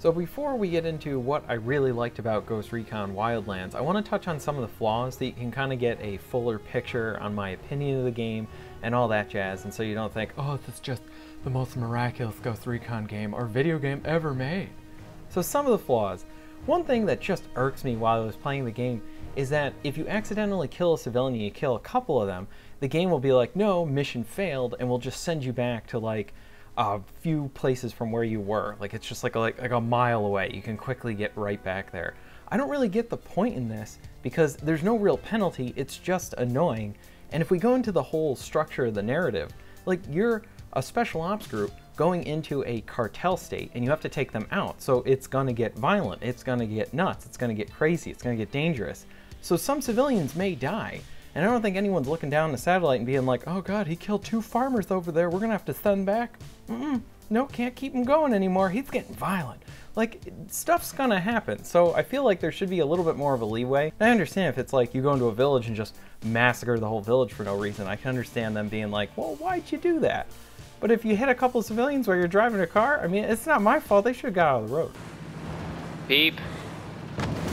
So before we get into what I really liked about Ghost Recon Wildlands, I want to touch on some of the flaws so you can kind of get a fuller picture on my opinion of the game and all that jazz, and so you don't think, oh, this is just the most miraculous Ghost Recon game or video game ever made. So some of the flaws. One thing that just irks me while I was playing the game is that if you accidentally kill a civilian and you kill a couple of them, the game will be like, no, mission failed, and will just send you back to like a few places from where you were. Like it's just like a mile away. You can quickly get right back there. I don't really get the point in this because there's no real penalty. It's just annoying. And if we go into the whole structure of the narrative, like you're a special ops group going into a cartel state and you have to take them out. So it's gonna get violent. It's gonna get nuts. It's gonna get crazy. It's gonna get dangerous. So some civilians may die. And I don't think anyone's looking down the satellite and being like, oh God, he killed 2 farmers over there. We're gonna have to send back. No, can't keep him going anymore. He's getting violent. Like, stuff's gonna happen. So I feel like there should be a little bit more of a leeway. I understand if it's like you go into a village and just massacre the whole village for no reason. I can understand them being like, well, why'd you do that? But if you hit a couple of civilians while you're driving a car, I mean, it's not my fault. They should have got out of the road. Beep.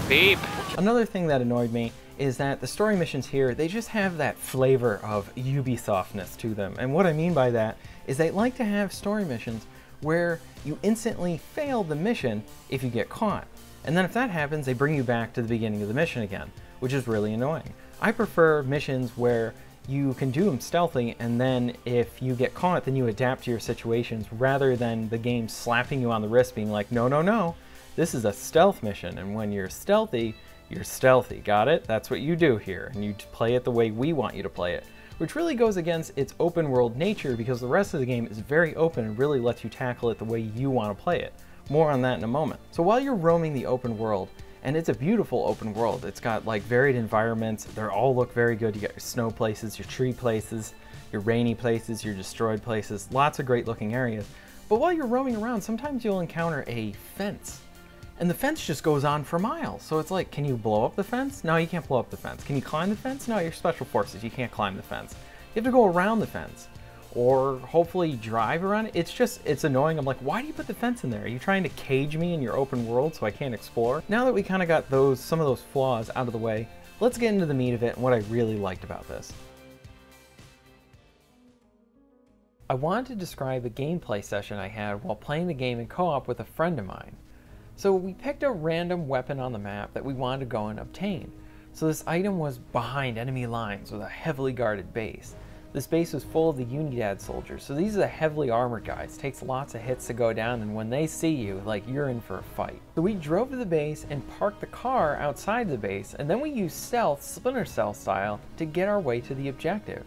Beep. Another thing that annoyed me is that the story missions here, they just have that flavor of Ubisoftness to them. And what I mean by that is they like to have story missions where you instantly fail the mission if you get caught. And then if that happens, they bring you back to the beginning of the mission again, which is really annoying. I prefer missions where you can do them stealthy, and then if you get caught, then you adapt to your situations rather than the game slapping you on the wrist being like, no, no, no, this is a stealth mission. And when you're stealthy, got it? That's what you do here, and you play it the way we want you to play it, which really goes against its open world nature because the rest of the game is very open and really lets you tackle it the way you want to play it. More on that in a moment. So while you're roaming the open world, and it's a beautiful open world, it's got like varied environments, they all look very good. You got your snow places, your tree places, your rainy places, your destroyed places, lots of great looking areas. But while you're roaming around, sometimes you'll encounter a fence. And the fence just goes on for miles. So it's like, can you blow up the fence? No, you can't blow up the fence. Can you climb the fence? No, you're special forces. You can't climb the fence. You have to go around the fence or hopefully drive around it. It's annoying. I'm like, why do you put the fence in there? Are you trying to cage me in your open world so I can't explore? Now that we kind of got some of those flaws out of the way, let's get into the meat of it and what I really liked about this. I wanted to describe a gameplay session I had while playing the game in co-op with a friend of mine. So we picked a random weapon on the map that we wanted to go and obtain. So this item was behind enemy lines with a heavily guarded base. This base was full of the Unidad soldiers, so these are the heavily armored guys. It takes lots of hits to go down, and when they see you, like, you're in for a fight. So we drove to the base and parked the car outside the base, and then we used stealth, Splinter Cell style, to get our way to the objective.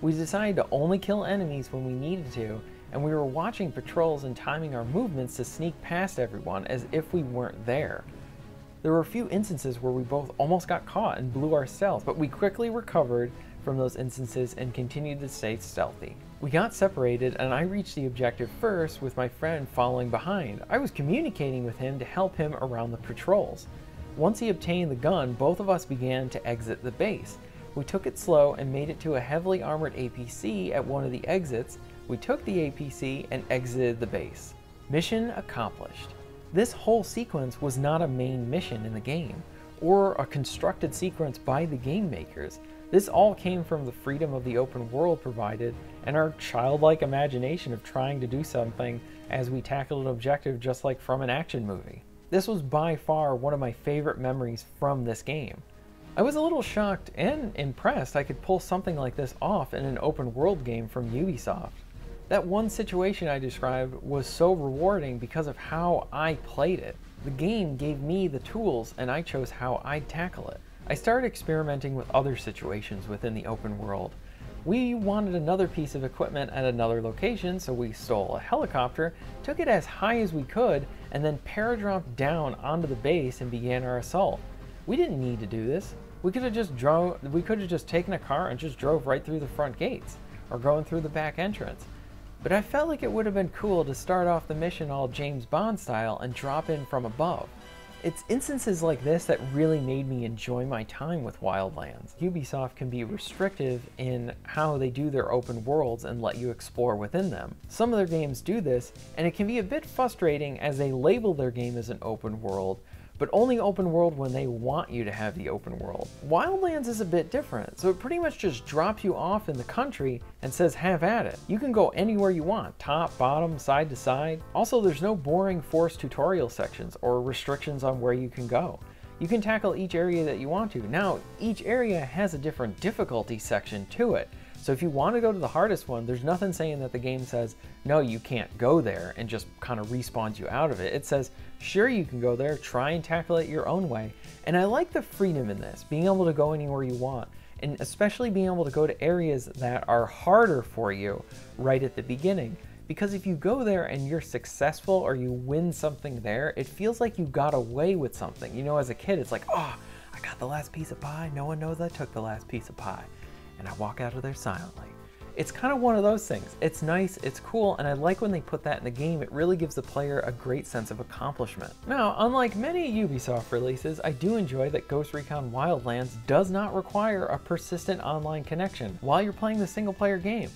We decided to only kill enemies when we needed to, and we were watching patrols and timing our movements to sneak past everyone as if we weren't there. There were a few instances where we both almost got caught and blew our stealth, but we quickly recovered from those instances and continued to stay stealthy. We got separated and I reached the objective first with my friend following behind. I was communicating with him to help him around the patrols. Once he obtained the gun, both of us began to exit the base. We took it slow and made it to a heavily armored APC at one of the exits. We took the APC and exited the base. Mission accomplished. This whole sequence was not a main mission in the game, or a constructed sequence by the game makers. This all came from the freedom of the open world provided and our childlike imagination of trying to do something as we tackled an objective just like from an action movie. This was by far one of my favorite memories from this game. I was a little shocked and impressed I could pull something like this off in an open world game from Ubisoft. That one situation I described was so rewarding because of how I played it. The game gave me the tools and I chose how I'd tackle it. I started experimenting with other situations within the open world. We wanted another piece of equipment at another location, so we stole a helicopter, took it as high as we could, and then paradropped down onto the base and began our assault. We didn't need to do this. We could have just taken a car and just drove right through the front gates, or going through the back entrance. But I felt like it would have been cool to start off the mission all James Bond style and drop in from above. It's instances like this that really made me enjoy my time with Wildlands. Ubisoft can be restrictive in how they do their open worlds and let you explore within them. Some of their games do this, and it can be a bit frustrating as they label their game as an open world, but only open world when they want you to have the open world. Wildlands is a bit different, so it pretty much just drops you off in the country and says have at it. You can go anywhere you want, top, bottom, side to side. Also, there's no boring forced tutorial sections or restrictions on where you can go. You can tackle each area that you want to. Now, each area has a different difficulty section to it. So if you want to go to the hardest one, there's nothing saying that the game says, no, you can't go there and just kind of respawns you out of it. It says, sure, you can go there, try and tackle it your own way. And I like the freedom in this, being able to go anywhere you want, and especially being able to go to areas that are harder for you right at the beginning. Because if you go there and you're successful or you win something there, it feels like you got away with something. You know, as a kid, it's like, oh, I got the last piece of pie. No one knows I took the last piece of pie. And I walk out of there silently. It's kind of one of those things. It's nice, it's cool, and I like when they put that in the game. It really gives the player a great sense of accomplishment. Now, unlike many Ubisoft releases, I do enjoy that Ghost Recon Wildlands does not require a persistent online connection while you're playing the single player game.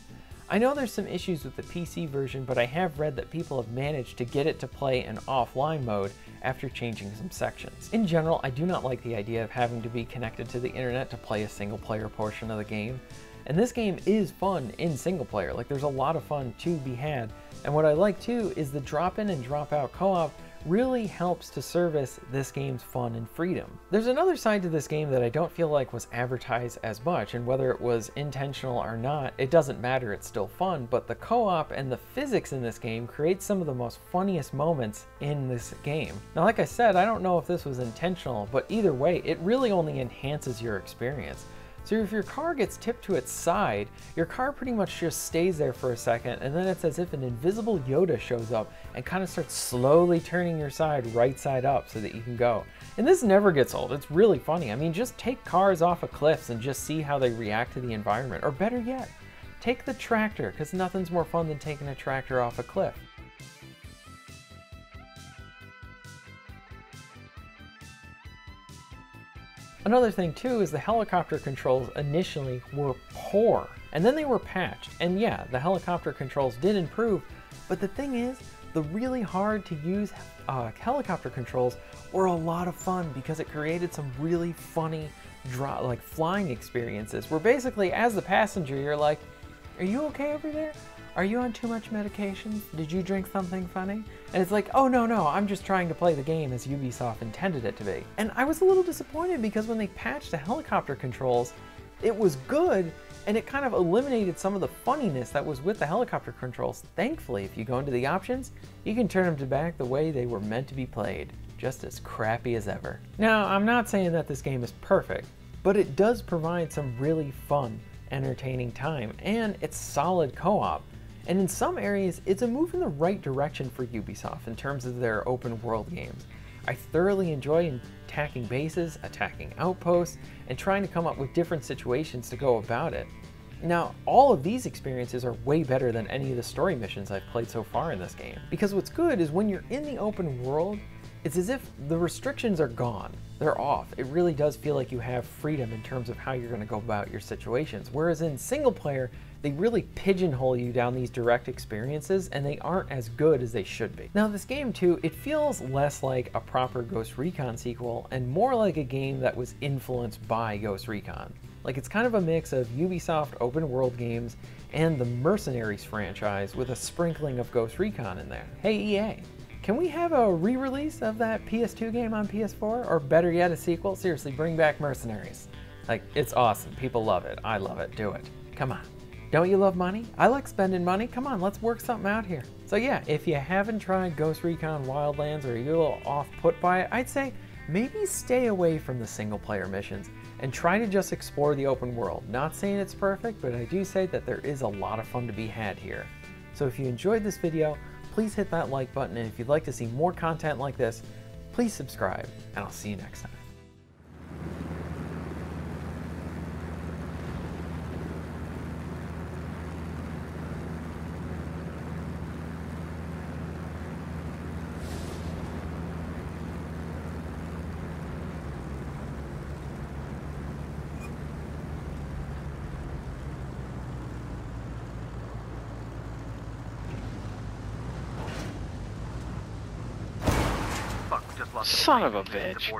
I know there's some issues with the PC version, but I have read that people have managed to get it to play in offline mode after changing some sections. In general, I do not like the idea of having to be connected to the internet to play a single player portion of the game. And this game is fun in single player, like there's a lot of fun to be had. And what I like too is the drop in and drop out co-op really helps to service this game's fun and freedom. There's another side to this game that I don't feel like was advertised as much, and whether it was intentional or not, it doesn't matter, it's still fun, but the co-op and the physics in this game create some of the most funniest moments in this game. Now, like I said, I don't know if this was intentional, but either way, it really only enhances your experience. So if your car gets tipped to its side, your car pretty much just stays there for a second, and then it's as if an invisible Yoda shows up and kind of starts slowly turning your side right side up so that you can go. And this never gets old. It's really funny. I mean, just take cars off of cliffs and just see how they react to the environment. Or better yet, take the tractor, because nothing's more fun than taking a tractor off a cliff. Another thing too is the helicopter controls initially were poor, and then they were patched. And yeah, the helicopter controls did improve, but the thing is, the really hard to use helicopter controls were a lot of fun because it created some really funny like flying experiences where basically as the passenger you're like, are you okay over there? Are you on too much medication? Did you drink something funny? And it's like, oh no, I'm just trying to play the game as Ubisoft intended it to be. And I was a little disappointed because when they patched the helicopter controls, it was good and it kind of eliminated some of the funniness that was with the helicopter controls. Thankfully, if you go into the options, you can turn them back the way they were meant to be played, just as crappy as ever. Now, I'm not saying that this game is perfect, but it does provide some really fun, entertaining time, and it's solid co-op. And in some areas, it's a move in the right direction for Ubisoft in terms of their open world games. I thoroughly enjoy attacking bases, attacking outposts, and trying to come up with different situations to go about it. Now, all of these experiences are way better than any of the story missions I've played so far in this game. Because what's good is when you're in the open world, it's as if the restrictions are gone. They're off. It really does feel like you have freedom in terms of how you're going to go about your situations. Whereas in single player, they really pigeonhole you down these direct experiences and they aren't as good as they should be. Now this game too, it feels less like a proper Ghost Recon sequel and more like a game that was influenced by Ghost Recon. Like it's kind of a mix of Ubisoft open world games and the Mercenaries franchise with a sprinkling of Ghost Recon in there. Hey EA, can we have a re-release of that PS2 game on PS4? Or better yet, a sequel? Seriously, bring back Mercenaries. Like, it's awesome. People love it. I love it. Do it. Come on. Don't you love money? I like spending money. Come on, let's work something out here. So yeah, if you haven't tried Ghost Recon Wildlands or you're a little off-put by it, I'd say maybe stay away from the single-player missions and try to just explore the open world. Not saying it's perfect, but I do say that there is a lot of fun to be had here. So if you enjoyed this video, please hit that like button, and if you'd like to see more content like this, please subscribe, and I'll see you next time. Son of a bitch.